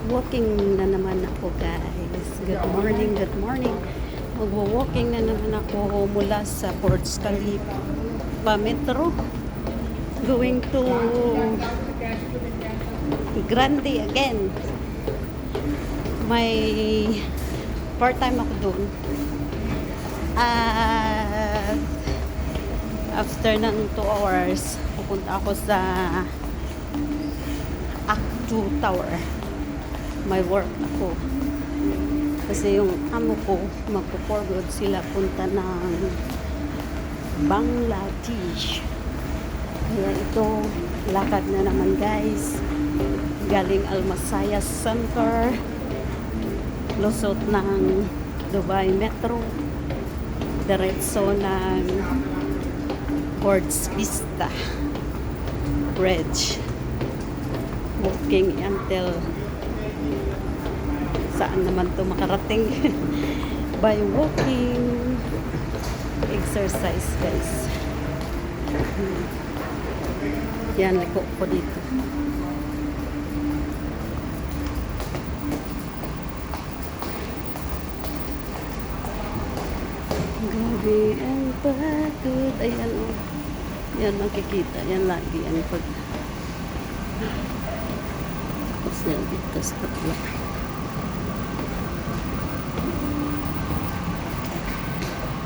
Walking na naman ako guys. Good morning, good morning. Magwa-walking na naman ako mula sa Burj Khalifa Metro. Going to Grande again. May part-time ako doon. At after ng 2 hours, pupunta ako sa Aktu Tower. May work ako. Kasi yung amo ko, magpo-forward sila punta ng Bangladesh. Kaya ito, lakad na naman guys. Galing Almasaya Center, lusot ng Dubai Metro, diretso ng Burj Vista Bridge. Walking until saan naman to makarating. By walking exercise guys. Yan, liko ko dito. Grabe, ang pagod. Ayan o. Yan, makikita. Yan lagi. Yan pag tapos yan dito sa katla.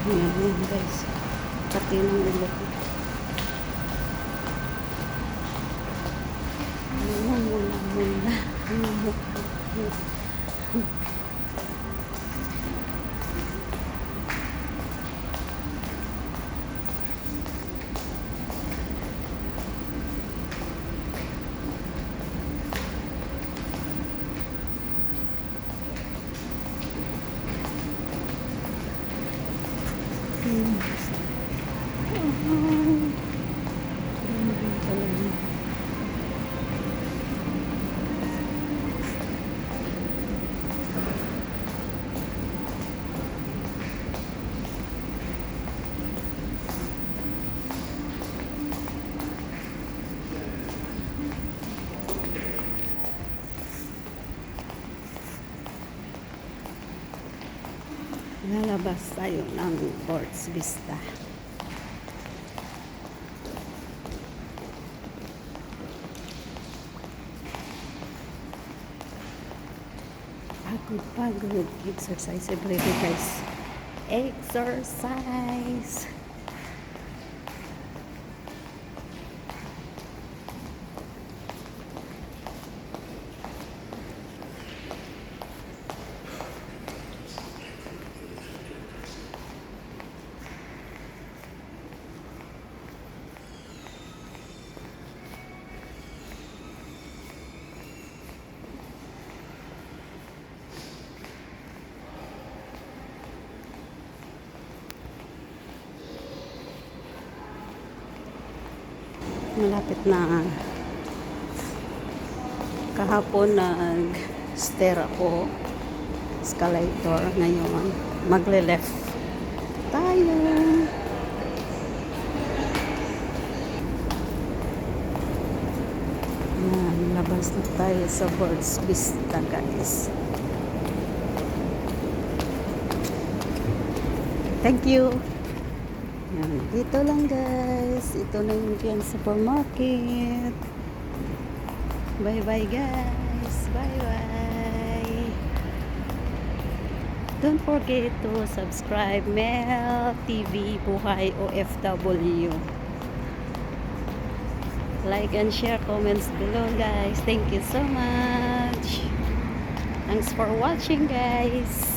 Yan guys. Pati ng ulo ko. Mula. Lalabas tayo ng Burj Vista. Pagod. Exercise everyday guys. Exercise. Malapit na. Kahapon nag-stair ako escalator. Ngayon magle-left tayo. Yan, labas na tayo sa Burj Vista guys. Thank you. Yan, dito lang guys. Ito na yung Kian Supermarket. Bye bye guys. Bye bye. Don't forget to subscribe Mel TV Buhay OFW. Like and share, comments below guys. Thank you so much. Thanks for watching guys.